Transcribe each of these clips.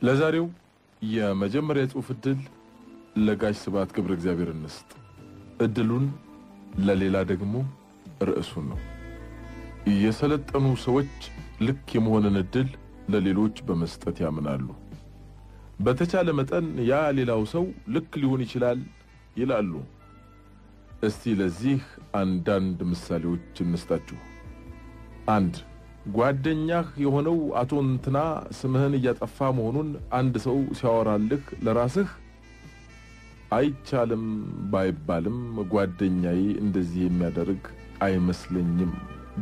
ለዛሬው የመጀመሪያ ጽሑፍ እድል ለጋሽ ስብሐት ገብረ እግዚአብሔር እንስጥ። እድሉን ለሌላ ደግሞ ርዕሱን ነው። የሰለጠኑ ሰዎች ልክ የመሆንን እድል ለሌሎች በመስጠት ያምናሉ። በተቻለ መጠን ያ ሌላው ሰው ልክ ሊሆን ይችላል ይላሉ። እስቲ ለዚህ አንዳንድ ምሳሌዎች እንስጣችሁ። 1 ጓደኛህ የሆነው አቶ እንትና ስምህን እያጠፋ መሆኑን አንድ ሰው ሲያወራልህ ለራስህ አይቻልም ባይባልም ጓደኛዬ እንደዚህ የሚያደርግ አይመስለኝም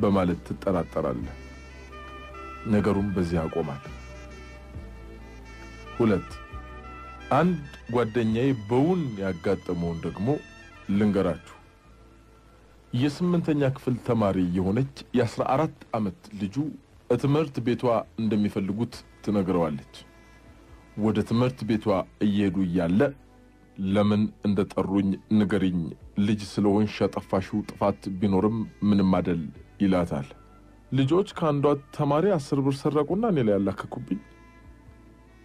በማለት ትጠራጠራለህ። ነገሩም በዚህ ያቆማል። 2 አንድ ጓደኛዬ በውን ያጋጠመውን ደግሞ ልንገራችሁ። የ8ኛ ክፍል ተማሪ የሆነች የ14 ዓመት ልጁ ትምህርት ቤቷ እንደሚፈልጉት ትነግረዋለች። ወደ ትምህርት ቤቷ እየሄዱ እያለ ለምን እንደጠሩኝ ንገሪኝ፣ ልጅ ስለሆንሽ ያጠፋሽው ጥፋት ቢኖርም ምንም አይደል ይላታል። ልጆች ካንዷ ተማሪ 10 ብር ሰረቁና እኔ ላይ ያላከኩብኝ።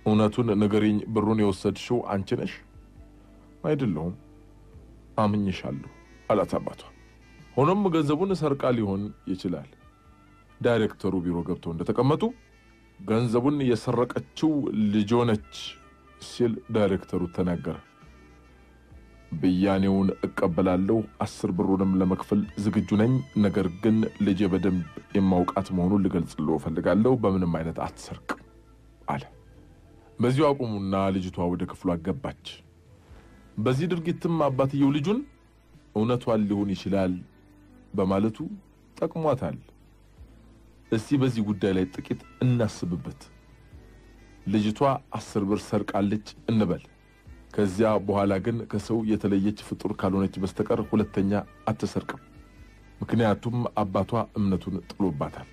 እውነቱን ንገሪኝ፣ ብሩን የወሰድሽው አንቺ ነሽ? አይደለሁም፣ አምኜሻለሁ አላት አባቷ። ሆኖም ገንዘቡን ሰርቃ ሊሆን ይችላል። ዳይሬክተሩ ቢሮ ገብተው እንደተቀመጡ ገንዘቡን የሰረቀችው ልጅ ነች ሲል ዳይሬክተሩ ተናገረ። ብያኔውን እቀበላለሁ፣ 10 ብሩንም ለመክፈል ዝግጁ ነኝ። ነገር ግን ልጄ በደንብ የማውቃት መሆኑን ልገልጽልዎ ፈልጋለሁ። በምንም አይነት አትሰርቅ አለ። በዚሁ አቁሙና ልጅቷ ወደ ክፍሏ ገባች። በዚህ ድርጊትም አባትየው ልጁን እውነቷን ሊሆን ይችላል በማለቱ ጠቅሟታል። እስቲ በዚህ ጉዳይ ላይ ጥቂት እናስብበት። ልጅቷ 10 ብር ሰርቃለች እንበል። ከዚያ በኋላ ግን ከሰው የተለየች ፍጡር ካልሆነች በስተቀር ሁለተኛ አትሰርቅም። ምክንያቱም አባቷ እምነቱን ጥሎባታል።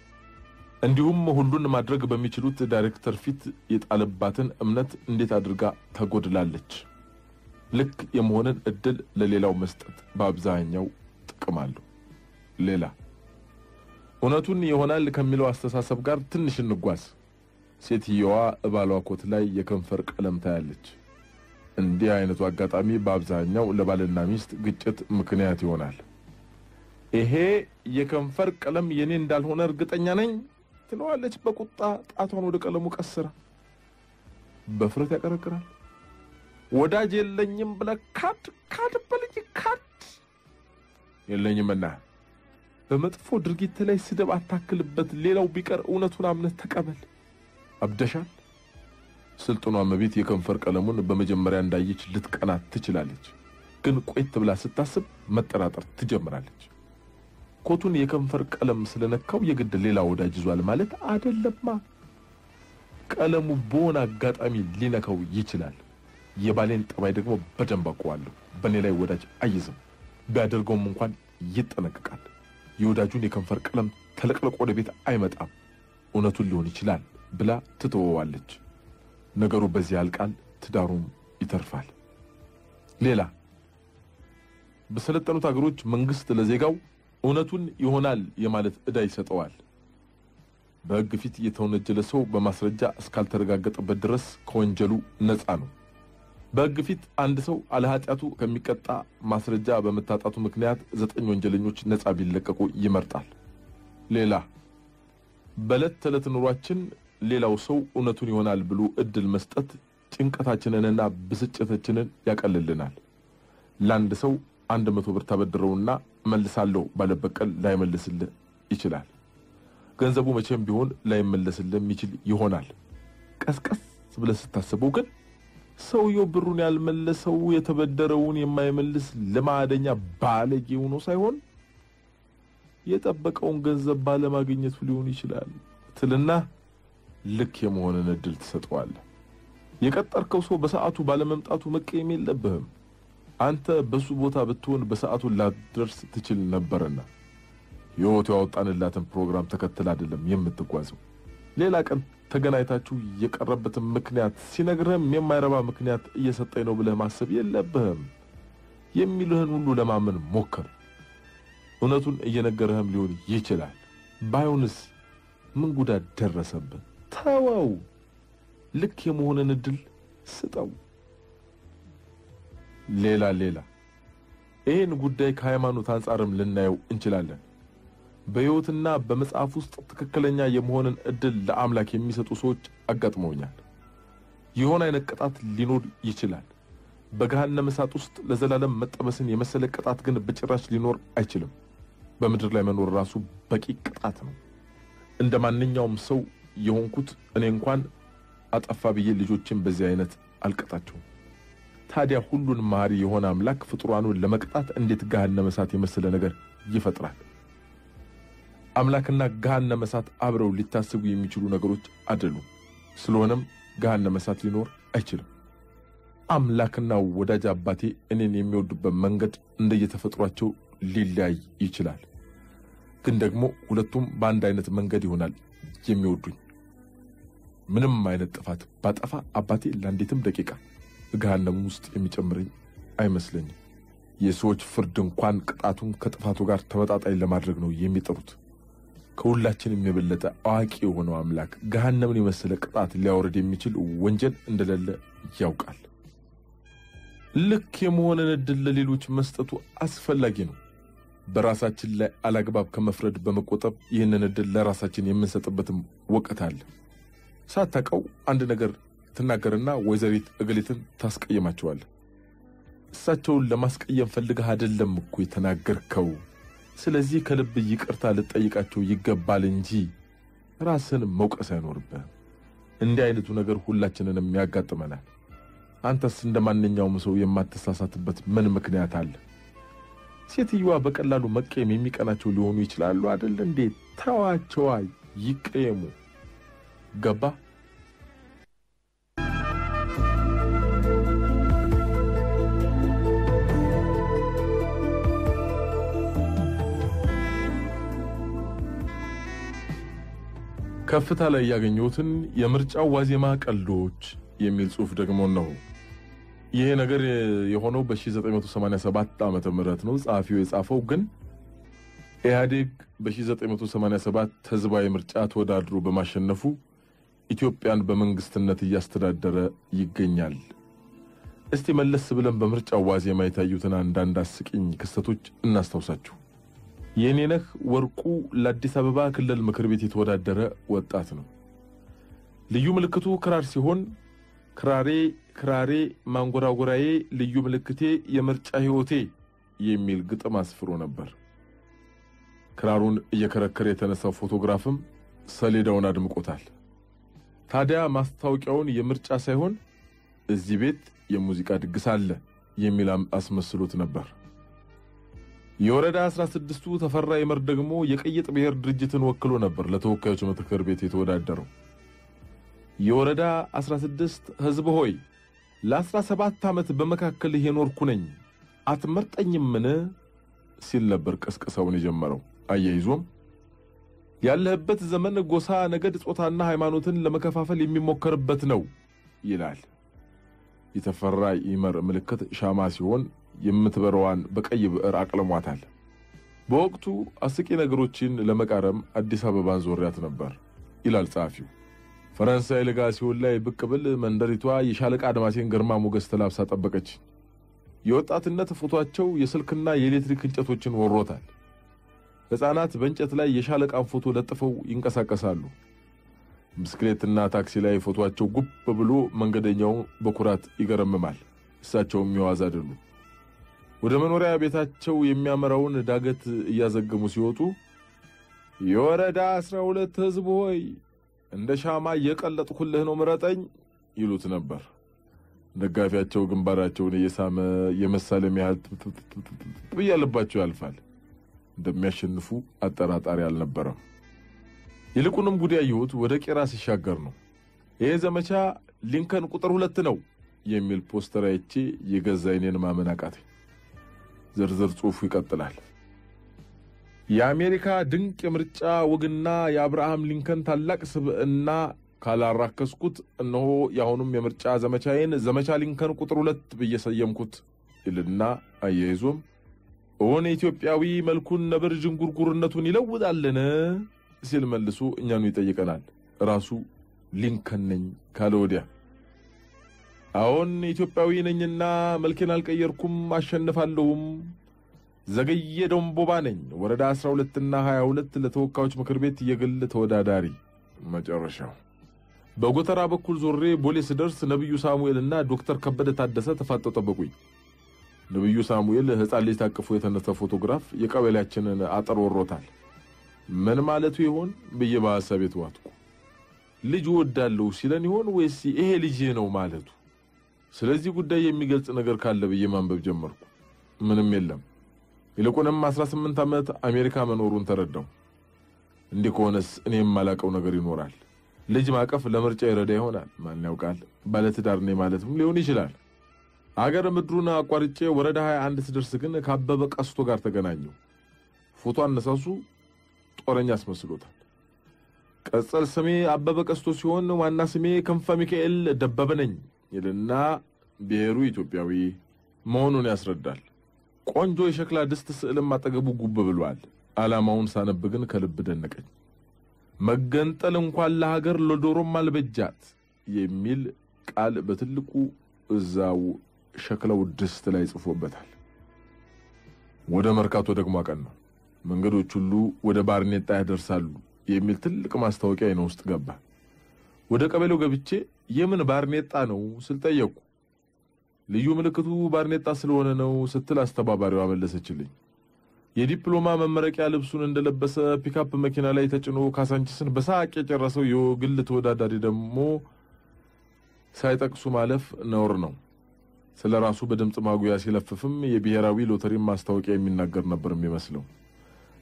እንዲሁም ሁሉን ማድረግ በሚችሉት ዳይሬክተር ፊት የጣለባትን እምነት እንዴት አድርጋ ተጎድላለች። ልክ የመሆንን እድል ለሌላው መስጠት በአብዛኛው ጥቅም አለው። ሌላ እውነቱን ይሆናል ከሚለው አስተሳሰብ ጋር ትንሽ እንጓዝ። ሴትየዋ ባሏ ኮት ላይ የከንፈር ቀለም ታያለች። እንዲህ አይነቱ አጋጣሚ በአብዛኛው ለባልና ሚስት ግጭት ምክንያት ይሆናል። ይሄ የከንፈር ቀለም የኔ እንዳልሆነ እርግጠኛ ነኝ ትለዋለች በቁጣ ጣቷን ወደ ቀለሙ ቀስራ። በፍረት ያቀረቅራል። ወዳጅ የለኝም ብለህ ካድ በልጅ ካድ የለኝምና በመጥፎ ድርጊት ላይ ስድብ አታክልበት። ሌላው ቢቀር እውነቱን አምነህ ተቀበል። አብደሻል። ስልጡኗ መቤት የከንፈር ቀለሙን በመጀመሪያ እንዳየች ልትቀና ትችላለች። ግን ቆይት ብላ ስታስብ መጠራጠር ትጀምራለች። ኮቱን የከንፈር ቀለም ስለነካው የግድ ሌላ ወዳጅ ይዟል ማለት አይደለማ። ቀለሙ በሆነ አጋጣሚ ሊነካው ይችላል። የባሌን ጠባይ ደግሞ በደንብ አውቀዋለሁ። በኔ ላይ ወዳጅ አይዝም። ቢያደርገውም እንኳን ይጠነቀቃል። የወዳጁን የከንፈር ቀለም ተለቅልቆ ወደ ቤት አይመጣም። እውነቱን ሊሆን ይችላል ብላ ትተወዋለች። ነገሩ በዚህ ያልቃል፣ ትዳሩም ይተርፋል። ሌላ በሰለጠኑት አገሮች መንግስት ለዜጋው እውነቱን ይሆናል የማለት ዕዳ ይሰጠዋል። በሕግ ፊት የተወነጀለ ሰው በማስረጃ እስካልተረጋገጠበት ድረስ ከወንጀሉ ነፃ ነው። በሕግ ፊት አንድ ሰው አለኃጢአቱ ከሚቀጣ ማስረጃ በመታጣቱ ምክንያት 9 ወንጀለኞች ነፃ ቢለቀቁ ይመርጣል። ሌላ በዕለት ተዕለት ኑሯችን ሌላው ሰው እውነቱን ይሆናል ብሎ እድል መስጠት ጭንቀታችንንና ብስጭታችንን ያቀልልናል። ለአንድ ሰው 100 ብር ተበድረውና መልሳለሁ ባለበቀል ላይመልስልህ ይችላል። ገንዘቡ መቼም ቢሆን ላይመለስልህ የሚችል ይሆናል። ቀስቀስ ብለህ ስታስበው ግን ሰውየው ብሩን ያልመለሰው የተበደረውን የማይመልስ ለማደኛ ባለጌ ሆኖ ሳይሆን የጠበቀውን ገንዘብ ባለማግኘቱ ሊሆን ይችላል ትልና ልክ የመሆንን እድል ትሰጠዋለህ። የቀጠርከው ሰው በሰዓቱ ባለመምጣቱ መቀየም የለብህም። አንተ በሱ ቦታ ብትሆን በሰዓቱ ላትደርስ ትችል ነበርና ሕይወቱ ያወጣንላትን ፕሮግራም ተከትል አይደለም የምትጓዘው። ሌላ ቀን ተገናኝታችሁ የቀረበትን ምክንያት ሲነግርህም የማይረባ ምክንያት እየሰጠኝ ነው ብለህ ማሰብ የለብህም። የሚልህን ሁሉ ለማመን ሞክር። እውነቱን እየነገረህም ሊሆን ይችላል። ባይሆንስ ምን ጉዳት ደረሰብህ? ተወው። ልክ የመሆንን እድል ስጠው። ሌላ ይህን ጉዳይ ከሃይማኖት አንጻርም ልናየው እንችላለን። በሕይወትና በመጽሐፍ ውስጥ ትክክለኛ የመሆንን እድል ለአምላክ የሚሰጡ ሰዎች አጋጥመውኛል። የሆነ አይነት ቅጣት ሊኖር ይችላል። በገሃነመ እሳት ውስጥ ለዘላለም መጠበስን የመሰለ ቅጣት ግን በጭራሽ ሊኖር አይችልም። በምድር ላይ መኖር ራሱ በቂ ቅጣት ነው። እንደማንኛውም ሰው የሆንኩት እኔ እንኳን አጠፋ ብዬ ልጆችን በዚህ አይነት አልቀጣቸውም። ታዲያ ሁሉን መሐሪ የሆነ አምላክ ፍጡራኑን ለመቅጣት እንዴት ገሃነመ እሳት የመሰለ ነገር ይፈጥራል? አምላክና ገሃነመ እሳት አብረው ሊታሰቡ የሚችሉ ነገሮች አይደሉም። ስለሆነም ገሃነመ እሳት ሊኖር አይችልም። አምላክና ወዳጅ አባቴ እኔን የሚወዱበት መንገድ እንደየተፈጥሯቸው ሊለያይ ይችላል። ግን ደግሞ ሁለቱም በአንድ አይነት መንገድ ይሆናል የሚወዱኝ። ምንም አይነት ጥፋት ባጠፋ አባቴ ለአንዲትም ደቂቃ ገሃነም ውስጥ የሚጨምረኝ አይመስለኝም። የሰዎች ፍርድ እንኳን ቅጣቱን ከጥፋቱ ጋር ተመጣጣኝ ለማድረግ ነው የሚጠሩት። ከሁላችንም የበለጠ አዋቂ የሆነው አምላክ ገሃነምን የመሰለ ቅጣት ሊያወርድ የሚችል ወንጀል እንደሌለ ያውቃል። ልክ የመሆንን እድል ለሌሎች መስጠቱ አስፈላጊ ነው። በራሳችን ላይ አላግባብ ከመፍረድ በመቆጠብ ይህንን እድል ለራሳችን የምንሰጥበትም ወቅት አለ። ሳታውቀው አንድ ነገር ትናገርና ወይዘሪት እገሊትን ታስቀየማቸዋለህ። እሳቸውን ለማስቀየም ፈልገህ አይደለም እኮ የተናገርከው። ስለዚህ ከልብ ይቅርታ ልጠይቃቸው ይገባል እንጂ ራስን መውቀስ አይኖርብህም። እንዲህ አይነቱ ነገር ሁላችንንም ያጋጥመናል። አንተስ እንደማንኛውም ሰው የማትሳሳትበት ምን ምክንያት አለ? ሴትዮዋ በቀላሉ መቀየም የሚቀናቸው ሊሆኑ ይችላሉ አይደል እንዴ? ተዋቸው፣ ይቀየሙ። ገባ? ከፍታ ላይ ያገኘሁትን የምርጫው ዋዜማ ቀልዶች የሚል ጽሑፍ ደግሞ ነው። ይሄ ነገር የሆነው በ1987 ዓመተ ምህረት ነው። ጻፊው የጻፈው ግን ኢህአዴግ በ1987 ህዝባዊ ምርጫ ተወዳድሮ በማሸነፉ ኢትዮጵያን በመንግስትነት እያስተዳደረ ይገኛል። እስቲ መለስ ብለን በምርጫው ዋዜማ የታዩትን አንዳንድ አስቂኝ ክስተቶች እናስታውሳችሁ። የኔነህ ወርቁ ለአዲስ አበባ ክልል ምክር ቤት የተወዳደረ ወጣት ነው። ልዩ ምልክቱ ክራር ሲሆን ክራሬ ክራሬ ማንጎራጎራዬ ልዩ ምልክቴ የምርጫ ህይወቴ የሚል ግጥም አስፍሮ ነበር። ክራሩን እየከረከረ የተነሳው ፎቶግራፍም ሰሌዳውን አድምቆታል። ታዲያ ማስታወቂያውን የምርጫ ሳይሆን እዚህ ቤት የሙዚቃ ድግስ አለ የሚል አስመስሎት ነበር። የወረዳ 16ቱ ተፈራ ይመር ደግሞ የቀይጥ ብሔር ድርጅትን ወክሎ ነበር ለተወካዮች ምክር ቤት የተወዳደረው። የወረዳ 16 ህዝብ ሆይ ለ17 ዓመት በመካከል የኖርኩ ነኝ አትመርጠኝምን ሲል ነበር ቀስቀሳውን የጀመረው። አያይዞም ያለህበት ዘመን ጎሳ፣ ነገድ፣ ጾታና ሃይማኖትን ለመከፋፈል የሚሞከርበት ነው ይላል። የተፈራ ይመር ምልክት ሻማ ሲሆን የምትበረዋን በቀይ ብዕር አቅለሟታል። በወቅቱ አስቂ ነገሮችን ለመቃረም አዲስ አበባን ዞሪያት ነበር ይላል ጻፊው። ፈረንሳይ ለጋሲዮን ላይ ብቅ ብል መንደሪቷ የሻለቃ አድማሴን ግርማ ሞገስ ተላብሳ ጠበቀች። የወጣትነት ፎቶአቸው የስልክና የኤሌክትሪክ እንጨቶችን ወሮታል። ሕፃናት በእንጨት ላይ የሻለቃን ፎቶ ለጥፈው ይንቀሳቀሳሉ። ብስክሌትና ታክሲ ላይ ፎቶአቸው ጉብ ብሎ መንገደኛው በኩራት ይገረምማል። እሳቸውም የሚዋዝ አይደሉም። ወደ መኖሪያ ቤታቸው የሚያመራውን ዳገት እያዘገሙ ሲወጡ የወረዳ 12 ህዝብ ሆይ እንደ ሻማ እየቀለጥኩልህ ነው ምረጠኝ ይሉት ነበር። ደጋፊያቸው ግንባራቸውን እየሳመ የመሳለም ያህል በያለባቸው ያልፋል። እንደሚያሸንፉ አጠራጣሪ አልነበረም። ይልቁንም ጉድ ያየሁት ወደ ቄራ ሲሻገር ነው። ይሄ ዘመቻ ሊንከን ቁጥር 2 ነው የሚል ፖስተር አይቼ የገዛ አይኔን ማመን አቃተኝ። ዝርዝር ጽሑፉ ይቀጥላል። የአሜሪካ ድንቅ የምርጫ ወግና የአብርሃም ሊንከን ታላቅ ስብዕና ካላራከስኩት እነሆ ያሁኑም የምርጫ ዘመቻዬን ዘመቻ ሊንከን ቁጥር 2 በየሰየምኩት ይልና አያይዞም ኦን ኢትዮጵያዊ መልኩን ነብር ጅንጉርጉርነቱን ይለውጣልን ሲል መልሶ እኛኑ ይጠይቀናል። ራሱ ሊንከን ነኝ ካለ ወዲያ አሁን ኢትዮጵያዊ ነኝና መልኬን አልቀየርኩም አሸንፋለሁም ዘገየ ደንቦባ ነኝ ወረዳ 12 እና 22 ለተወካዮች ምክር ቤት የግል ተወዳዳሪ መጨረሻው በጎተራ በኩል ዞሬ ቦሌ ስደርስ ነብዩ ሳሙኤልና ዶክተር ከበደ ታደሰ ተፋጠው ጠበቁኝ ነብዩ ሳሙኤል ህፃን ልጅ ታቅፎ የተነሳ ፎቶግራፍ የቀበሌያችንን አጥር ወሮታል ምን ማለቱ ይሆን በየባሰብ የተዋጥኩ ልጅ ወዳለው ሲለን ይሆን ወይስ ይሄ ልጅ ነው ማለቱ ስለዚህ ጉዳይ የሚገልጽ ነገር ካለ በየማንበብ ጀመርኩ ምንም የለም ይልቁንም 18 ዓመት አሜሪካ መኖሩን ተረዳው እንዲኮነስ እኔም ማላቀው ነገር ይኖራል ልጅ ማቀፍ ለምርጫ ይረዳ ይሆናል ማን ያውቃል ባለትዳር ነኝ ማለትም ሊሆን ይችላል አገር ምድሩን አቋርጬ ወረዳ 21 ስደርስ ግን ካበበ ቀስቶ ጋር ተገናኘው ፎቶ አነሳሱ ጦረኛ አስመስሎታል ቀጸል ስሜ አበበ ቀስቶ ሲሆን ዋና ስሜ ክንፈ ሚካኤል ደበበ ነኝ ይልና ብሔሩ ኢትዮጵያዊ መሆኑን ያስረዳል ቆንጆ የሸክላ ድስት ስዕልም አጠገቡ ጉብ ብሏል ዓላማውን ሳነብ ግን ከልብ ደነቀኝ መገንጠል እንኳን ለሀገር ለዶሮም አልበጃት የሚል ቃል በትልቁ እዛው ሸክላው ድስት ላይ ጽፎበታል ወደ መርካቶ ደግሞ አቀናው መንገዶች ሁሉ ወደ ባርኔጣ ያደርሳሉ የሚል ትልቅ ማስታወቂያ ነው ውስጥ ገባ ወደ ቀበሌው ገብቼ የምን ባርኔጣ ነው ስልጠየቁ ልዩ ምልክቱ ባርኔጣ ስለሆነ ነው ስትል አስተባባሪው አመለሰችልኝ የዲፕሎማ መመረቂያ ልብሱን እንደለበሰ ፒካፕ መኪና ላይ ተጭኖ ካሳንቺስን በሳቅ የጨረሰው የግል ተወዳዳሪ ደግሞ ሳይጠቅሱ ማለፍ ነውር ነው ስለራሱ በድምጽ ማጉያ ሲለፍፍም የብሔራዊ ሎተሪ ማስታወቂያ የሚናገር ነበር የሚመስለው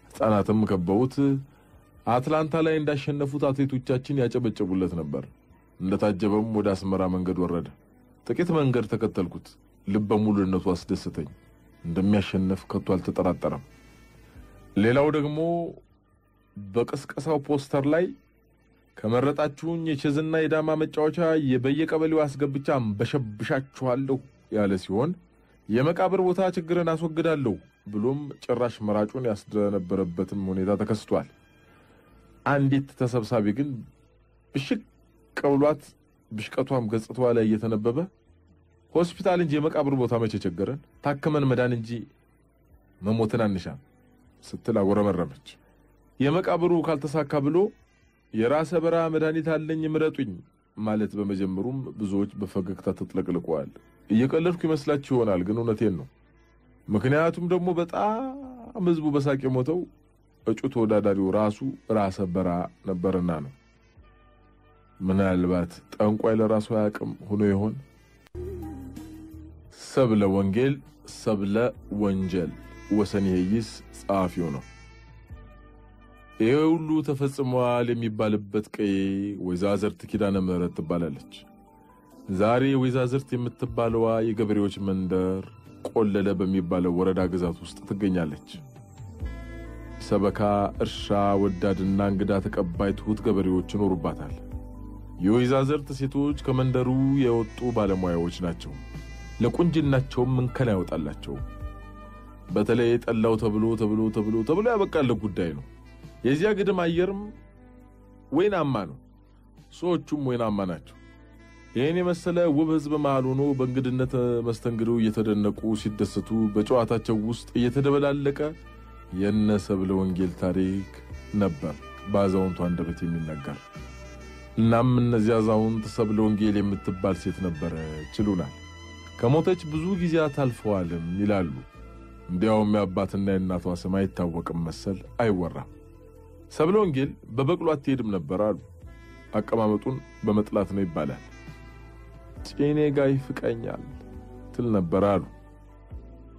ህፃናትም ከበውት አትላንታ ላይ እንዳሸነፉት አትሌቶቻችን ያጨበጨቡለት ነበር እንደታጀበም ወደ አስመራ መንገድ ወረደ ጥቂት መንገድ ተከተልኩት ልበ ሙሉነቱ አስደሰተኝ እንደሚያሸንፍ ከቶ አልተጠራጠረም ሌላው ደግሞ በቅስቀሳው ፖስተር ላይ ከመረጣችሁኝ የቸዝና የዳማ መጫወቻ የበየቀበሌው አስገብቻም በሸብሻችኋለሁ ያለ ሲሆን የመቃብር ቦታ ችግርን አስወግዳለሁ ብሎም ጭራሽ መራጩን ያስደነበረበትም ሁኔታ ተከስቷል አንዲት ተሰብሳቢ ግን ብሽቅ ቀብሏት ብሽቀቷም ገጽታዋ ላይ እየተነበበ ሆስፒታል እንጂ የመቃብር ቦታ መቼ ቸገረን ታከመን መዳን እንጂ መሞትን አንሻም ስትል አወረመረመች የመቃብሩ ካልተሳካ ብሎ የራሰ በራ መድኃኒት አለኝ ምረጡኝ ማለት በመጀመሩም ብዙዎች በፈገግታ ተጥለቅልቀዋል እየቀለድኩ ይመስላችሁ ይሆናል ግን እውነቴን ነው ምክንያቱም ደግሞ በጣም ህዝቡ በሳቅ ሞተው እጩ ተወዳዳሪው ራሱ ራሰ በራ ነበርና ነው ምናልባት ጠንቋይ ለራሱ ያቅም ሆኖ ይሆን ሰብለ ወንጌል ሰብለ ወንጀል ወሰን ይይስ ጻፊው ነው ይሁሉ ተፈጽሟል የሚባልበት ቀይ ወይዛዝርት ኪዳነ ምህረት ትባላለች ዛሬ ወይዛዝርት የምትባለዋ የገበሬዎች መንደር ቆለለ በሚባለው ወረዳ ግዛት ውስጥ ትገኛለች ሰበካ እርሻ ወዳድና እንግዳ ተቀባይ ትሁት ገበሬዎች ይኖሩባታል የወይዛዝርት ሴቶች ከመንደሩ የወጡ ባለሙያዎች ናቸው ለቁንጅናቸው ምንከን ያወጣላቸው በተለይ ጠላው ተብሎ ያበቃለ ጉዳይ ነው የዚያ ግድም አየርም ወይናማ ነው ሰዎቹም ወይናማ ናቸው ይሄን የመሰለ ውብ ህዝብ መሃል ሆኖ በእንግድነት መስተንግዶ እየተደነቁ ሲደሰቱ በጨዋታቸው ውስጥ እየተደበላለቀ የነሰብለ ወንጌል ታሪክ ነበር ባዛውንቱ አንደበት የሚነገር እናም እነዚያ ዛውንት ሰብለ ወንጌል የምትባል ሴት ነበር ችሉናል ከሞተች ብዙ ጊዜያት አልፈዋልም ይላሉ እንዲያውም ያባትና የእናቷ ስም አይታወቅም መሰል አይወራም ሰብለ ወንጌል በበቅሎ አትሄድም ነበር አሉ አቀማመጡን በመጥላት ነው ይባላል ጭኔ ጋይ ፍቀኛል ትል ነበር አሉ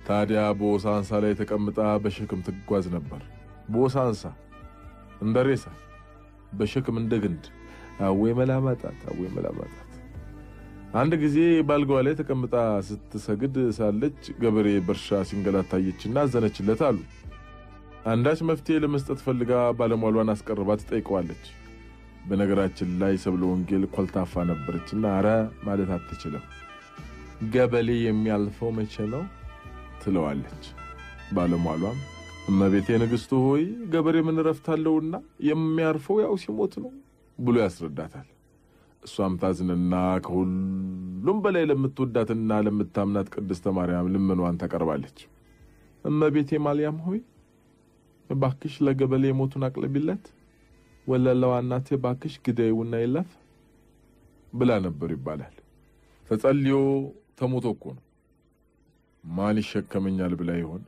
ታዲያ በወሳንሳ ላይ ተቀምጣ በሸክም ትጓዝ ነበር በወሳንሳ እንደሬሳ በሸክም እንደግንድ አወይ መላማጣት አንድ ጊዜ ባልጋዋ ላይ ተቀምጣ ስትሰግድ ሳለች ገበሬ በርሻ ሲንገላታየችና አዘነችለት አሉ አንዳች መፍትሄ ለመስጠት ፈልጋ ባለሟሏን አስቀርባት ጠይቀዋለች በነገራችን ላይ ሰብለ ወንጌል ኮልታፋ ነበርችና አረ ማለት አትችልም ገበሌ የሚያልፈው መቼ ነው ትለዋለች ባለሟሏም እመቤቴ ንግስቱ ሆይ ገበሬ ምን ረፍታለውና የሚያርፈው ያው ሲሞት ነው ብሎ ያስረዳታል እሷም ታዝንና ከሁሉም በላይ ለምትወዳትና ለምታምናት ቅድስተ ማርያም ልመኗን ታቀርባለች። እመቤቴ ማርያም ሆይ ባክሽ ለገበሌ ሞቱን አቅልቢለት ወለላው እናቴ ባክሽ ግደይውና ይለፍ ብላ ነበር ይባላል። ተጸልዮ ተሞቶ እኮ ነው። ማን ይሸከመኛል ብላ ይሆን?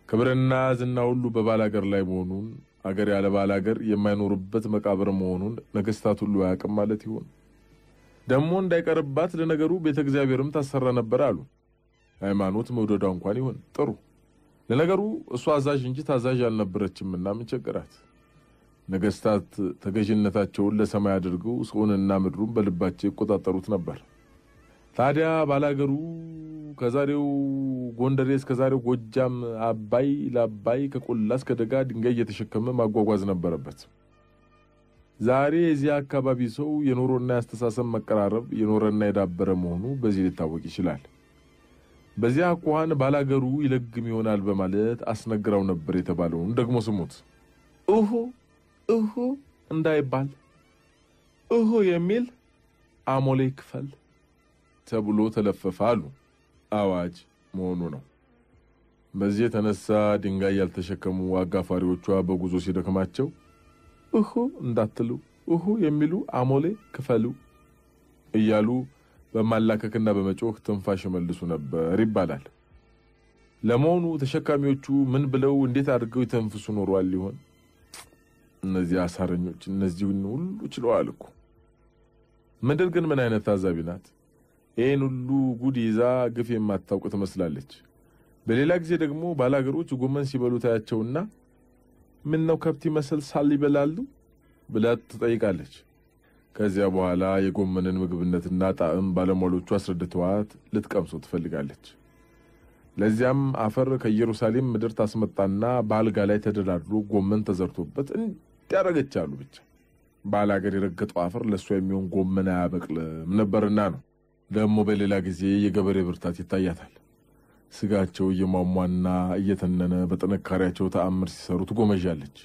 ክብርና ዝና ሁሉ በባላገር ላይ መሆኑን አገር ያለ ባላገር የማይኖርበት መቃብር መሆኑን ነገስታት ሁሉ ያውቅም ማለት ይሆን? ደሞ እንዳይቀርባት ለነገሩ ቤተ እግዚአብሔርም ታሰራ ነበር አሉ። ሃይማኖት መውደዷ እንኳን ይሆን ጥሩ። ለነገሩ እሷ አዛዥ እንጂ ታዛዥ አልነበረችምና ምን ቸገራት? ነገስታት ተገዥነታቸውን ለሰማይ አድርገው ሰውንና ምድሩን በልባቸው ይቆጣጠሩት ነበር። ታዲያ ባላገሩ ከዛሬው ጎንደሬ እስከ ዛሬው ጎጃም አባይ ለአባይ ከቆላ እስከ ደጋ ድንጋይ እየተሸከመ ማጓጓዝ ነበረበት። ዛሬ እዚህ አካባቢ ሰው የኖሮና ያስተሳሰብ መቀራረብ የኖረና የዳበረ መሆኑ በዚህ ሊታወቅ ይችላል። በዚያ አኳኋን ባላገሩ ይለግም ይሆናል በማለት አስነግራው ነበር የተባለውን ደግሞ ስሙት። እሁ እንዳይባል እሁ የሚል አሞሌ ክፈል ተብሎ ተለፈፈ አሉ። አዋጅ መሆኑ ነው። በዚህ የተነሳ ድንጋይ ያልተሸከሙ አጋፋሪዎቿ በጉዞ ሲደክማቸው እሁ እንዳትሉ እሁ የሚሉ አሞሌ ክፈሉ እያሉ በማላከክና በመጮህ ትንፋሽ መልሱ ነበር ይባላል። ለመሆኑ ተሸካሚዎቹ ምን ብለው እንዴት አድርገው ይተንፍሱ ኖሯል ሊሆን? እነዚህ አሳረኞች እነዚህን ሁሉ ችለዋል እኮ። ምድር ግን ምን አይነት ታዛቢ ናት! ይሄን ሁሉ ጉድ ይዛ ግፍ የማታውቅ ትመስላለች። በሌላ ጊዜ ደግሞ ባላገሮች ጎመን ሲበሉ ታያቸውና ምን ነው ከብት ይመስል ሳል ይበላሉ ብላ ትጠይቃለች። ከዚያ በኋላ የጎመንን ምግብነትና ጣዕም ባለሟሎቹ አስረድተዋት ልትቀምሶ ትፈልጋለች። ለዚያም አፈር ከኢየሩሳሌም ምድር ታስመጣና ባልጋ ላይ ተደራድሮ ጎመን ተዘርቶበት እንዲያረጋቻሉ ብቻ ባላገር የረገጠው አፈር ለሷ የሚሆን ጎመን አያበቅልም ነበርና ነው። ደግሞ በሌላ ጊዜ የገበሬ ብርታት ይታያታል። ስጋቸው እየሟሟና እየተነነ በጥንካሬያቸው ተአምር ሲሰሩ ትጎመዣለች።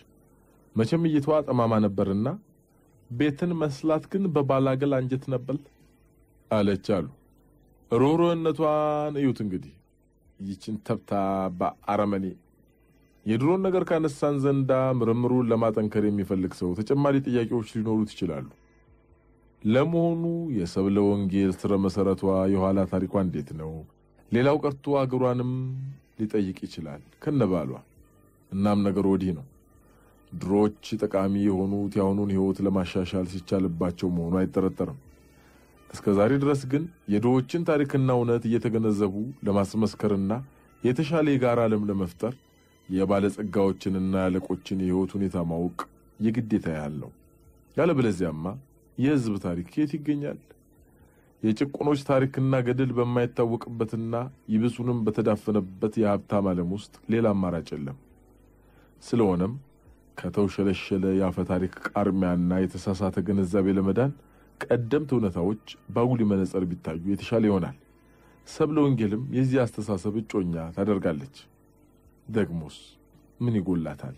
መቼም እይቷ ጠማማ ነበርና ቤትን መስላት ግን በባላገል አንጀት ነበር አለች አሉ። ሮሮነቷን እዩት እንግዲህ ይችን ተብታባ አረመኔ። የድሮን ነገር ካነሳን ዘንዳ ምርምሩን ለማጠንከር የሚፈልግ ሰው ተጨማሪ ጥያቄዎች ሊኖሩት ይችላሉ። ለመሆኑ የሰብለ ወንጌል ስረ መሰረቷ የኋላ ታሪኳ እንዴት ነው? ሌላው ቀርቶ አገሯንም ሊጠይቅ ይችላል ከነባሏ። እናም ነገር ወዲህ ነው። ድሮች ጠቃሚ የሆኑት ያሁኑን ህይወት ለማሻሻል ሲቻልባቸው መሆኑ አይተረተርም። እስከዛሬ ድረስ ግን የድሮችን ታሪክና እውነት እየተገነዘቡ ለማስመስከርና የተሻለ የጋራ ዓለም ለመፍጠር የባለጸጋዎችንና ያለቆችን የህይወት ሁኔታ ማወቅ የግዴታ ያለው። ያለበለዚያማ የህዝብ ታሪክ የት ይገኛል? የጭቆኖች ታሪክና ገድል በማይታወቅበትና ይብሱንም በተዳፈነበት የሀብታም ዓለም ውስጥ ሌላ አማራጭ የለም። ስለሆነም ከተውሸለሸለ የአፈ ታሪክ ቃርሚያና የተሳሳተ ግንዛቤ ለመዳን ቀደምት እውነታዎች ባጉሊ መነጽር ቢታዩ የተሻለ ይሆናል። ሰብለ ወንጌልም የዚህ አስተሳሰብ እጮኛ ታደርጋለች። ደግሞስ ምን ይጎላታል?